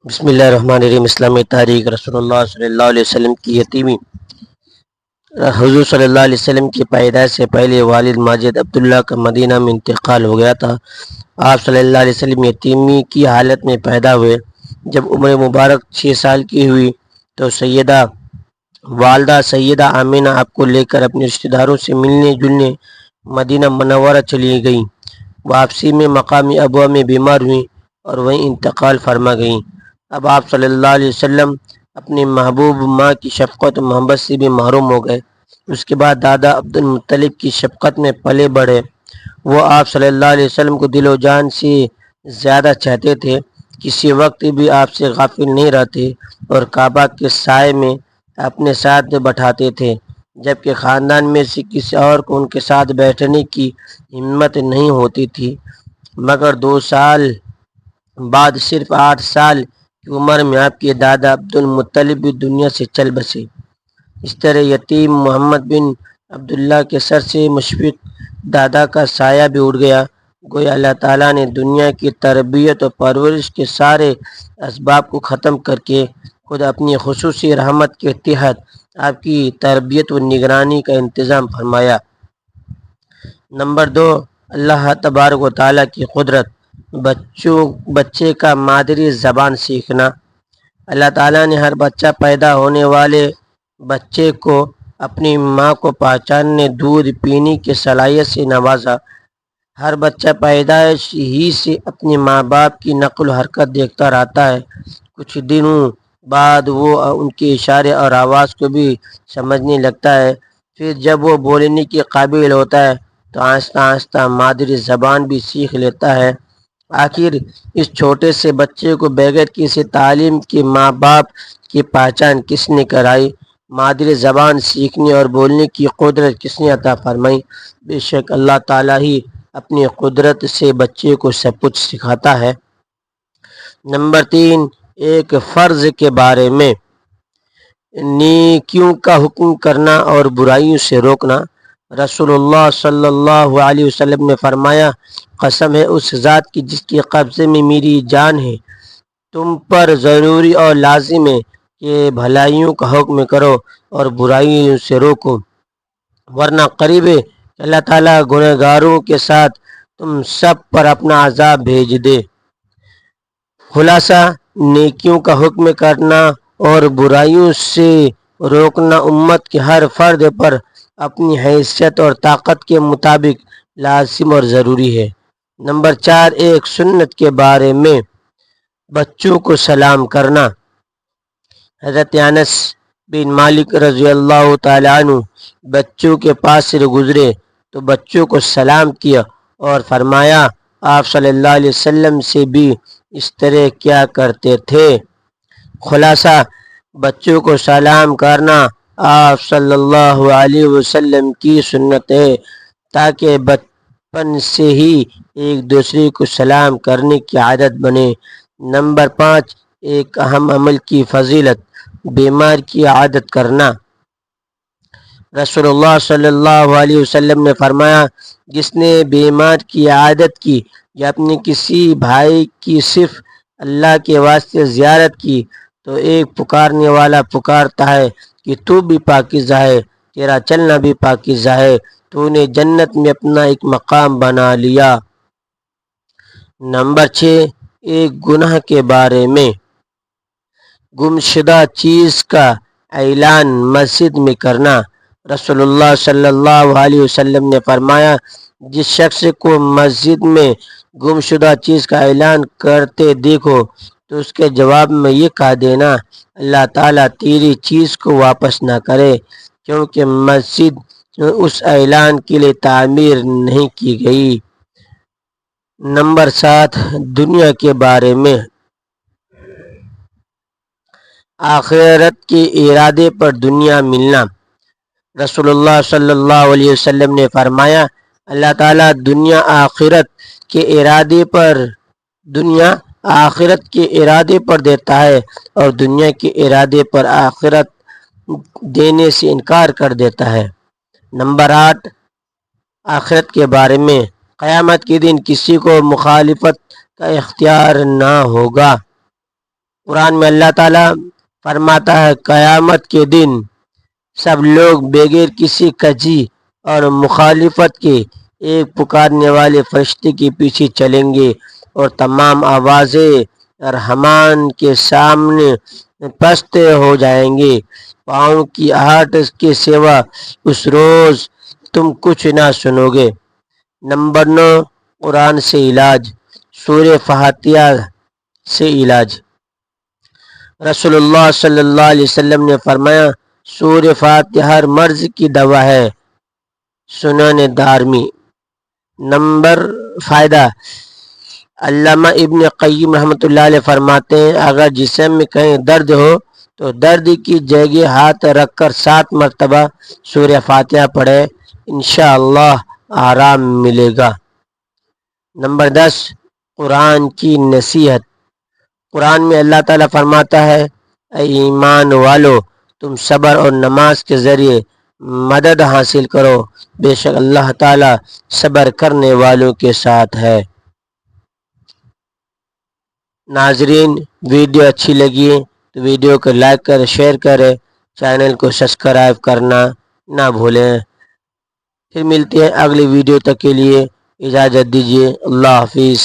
بسم اللہ الرحمن الرحیم۔ اسلامی تاریخ رسول اللہ صلی اللہ علیہ وسلم کی یتیمی۔ حضور صلی اللہ علیہ وسلم کی پیدائش سے پہلے والد ماجد عبداللہ کا مدینہ میں انتقال ہو گیا تھا۔ آپ صلی اللہ علیہ وسلم یتیمی کی حالت میں پیدا ہوئے۔ جب عمر مبارک 6 سال کی ہوئی تو والدہ سیدہ آمینہ آپ کو لے کر اپنے رشتہ داروں سے ملنے جلنے مدینہ منورہ چلی گئیں۔ واپسی میں مقامی ابوا میں بیمار ہوئیں اور وہیں انتقال فرما گئیں۔ اب آپ صلی اللہ علیہ وسلم اپنی محبوب ماں کی شفقت و محبت سے بھی محروم ہو گئے۔ اس کے بعد دادا عبد المطلب کی شفقت میں پلے بڑھے۔ وہ آپ صلی اللہ علیہ وسلم کو دل و جان سے زیادہ چاہتے تھے، کسی وقت بھی آپ سے غافل نہیں رہتے اور کعبہ کے سائے میں اپنے ساتھ بٹھاتے تھے، جبکہ خاندان میں سے کسی اور کو ان کے ساتھ بیٹھنے کی ہمت نہیں ہوتی تھی۔ مگر 2 سال بعد صرف 8 سال کی عمر میں آپ کے دادا عبد المطلب بھی دنیا سے چل بسے۔ اس طرح یتیم محمد بن عبداللہ کے سر سے مشفق دادا کا سایہ بھی اڑ گیا۔ گویا اللہ تعالیٰ نے دنیا کی تربیت و پرورش کے سارے اسباب کو ختم کر کے خود اپنی خصوصی رحمت کے تحت آپ کی تربیت و نگرانی کا انتظام فرمایا۔ نمبر 2، اللہ تبارک و تعالیٰ کی قدرت۔ بچے کا مادری زبان سیکھنا۔ اللہ تعالیٰ نے ہر بچہ پیدا ہونے والے بچے کو اپنی ماں کو پہچاننے، دودھ پینے کی صلاحیت سے نوازا۔ ہر بچہ پیدائش ہی سے اپنے ماں باپ کی نقل و حرکت دیکھتا رہتا ہے۔ کچھ دنوں بعد وہ ان کے اشارے اور آواز کو بھی سمجھنے لگتا ہے۔ پھر جب وہ بولنے کے قابل ہوتا ہے تو آہستہ آہستہ مادری زبان بھی سیکھ لیتا ہے۔ آخر اس چھوٹے سے بچے کو بغیر کسی تعلیم کے ماں باپ کی پہچان کس نے کرائی؟ مادری زبان سیکھنے اور بولنے کی قدرت کس نے عطا فرمائی؟ بے شک اللہ تعالیٰ ہی اپنی قدرت سے بچے کو سب کچھ سکھاتا ہے۔ نمبر 3، ایک فرض کے بارے میں۔ نیکیوں کا حکم کرنا اور برائیوں سے روکنا۔ رسول اللہ صلی اللہ علیہ وسلم نے فرمایا، قسم ہے اس ذات کی جس کے قبضے میں میری جان ہے، تم پر ضروری اور لازم ہے کہ بھلائیوں کا حکم کرو اور برائیوں سے روکو، ورنہ قریب ہے کہ اللہ تعالیٰ گنہگاروں کے ساتھ تم سب پر اپنا عذاب بھیج دے۔ خلاصہ، نیکیوں کا حکم کرنا اور برائیوں سے روکنا امت کے ہر فرد پر اپنی حیثیت اور طاقت کے مطابق لازم اور ضروری ہے۔ نمبر 4، ایک سنت کے بارے میں۔ بچوں کو سلام کرنا۔ حضرت انس بن مالک رضی اللہ تعالیٰ عنہ بچوں کے پاس سے گزرے تو بچوں کو سلام کیا اور فرمایا، آپ صلی اللہ علیہ وسلم سے بھی اس طرح کیا کرتے تھے۔ خلاصہ، بچوں کو سلام کرنا آپ صلی اللہ علیہ وسلم کی سنت ہے، تاکہ بچپن سے ہی ایک دوسرے کو سلام کرنے کی عادت بنے۔ نمبر 5، ایک اہم عمل کی فضیلت، بیمار کی عادت کرنا۔ رسول اللہ صلی اللہ علیہ وسلم نے فرمایا، جس نے بیمار کی عادت کی یا اپنے کسی بھائی کی صرف اللہ کے واسطے زیارت کی تو ایک پکارنے والا پکارتا ہے کہ تو بھی پاکیزہ ہے، تیرا چلنا بھی پاکیزہ ہے، تو نے جنت میں اپنا ایک مقام بنا لیا۔ نمبر 6، ایک گناہ کے بارے میں۔ گمشدہ چیز کا اعلان مسجد میں کرنا۔ رسول اللہ صلی اللہ علیہ وسلم نے فرمایا، جس شخص کو مسجد میں گمشدہ چیز کا اعلان کرتے دیکھو تو اس کے جواب میں یہ کہہ دینا، اللہ تعالیٰ تیری چیز کو واپس نہ کرے، کیونکہ مسجد اس اعلان کے لیے تعمیر نہیں کی گئی۔ نمبر 7، دنیا کے بارے میں۔ آخرت کے ارادے پر دنیا ملنا۔ رسول اللہ صلی اللہ علیہ وسلم نے فرمایا، اللہ تعالیٰ دنیا آخرت کے ارادے پر دیتا ہے اور دنیا کے ارادے پر آخرت دینے سے انکار کر دیتا ہے۔ نمبر 8، آخرت کے بارے میں۔ قیامت کے دن کسی کو مخالفت کا اختیار نہ ہوگا۔ قرآن میں اللہ تعالیٰ فرماتا ہے قیامت کے دن سب لوگ بغیر کسی کجی اور مخالفت کے ایک پکارنے والے فرشتے کے پیچھے چلیں گے اور تمام آوازیں رحمان کے سامنے پست ہو جائیں گے۔ پاؤں کی آہٹ کے سوا اس روز تم کچھ نہ سنو گے۔ نمبر 9، قرآن سے علاج، سورہ فاتحہ سے علاج۔ رسول اللہ صلی اللہ علیہ وسلم نے فرمایا سورہ فاتحہ ہر مرض کی دوا ہے۔ سنن دارمی۔ نمبر فائدہ، علامہ ابن قیم رحمۃ اللہ علیہ فرماتے ہیں اگر جسم میں کہیں درد ہو تو درد کی جگہ ہاتھ رکھ کر 7 مرتبہ سورہ فاتحہ پڑھے، انشاءاللہ آرام ملے گا۔ نمبر 10، قرآن کی نصیحت۔ قرآن میں اللہ تعالیٰ فرماتا ہے اے ایمان والو تم صبر اور نماز کے ذریعے مدد حاصل کرو، بے شک اللہ تعالیٰ صبر کرنے والوں کے ساتھ ہے۔ ناظرین، ویڈیو اچھی لگی تو ویڈیو کو لائک کریں، شیئر کریں، چینل کو سبسکرائب کرنا نہ بھولیں۔ پھر ملتے ہیں اگلی ویڈیو تک کے لیے اجازت دیجیے، اللہ حافظ۔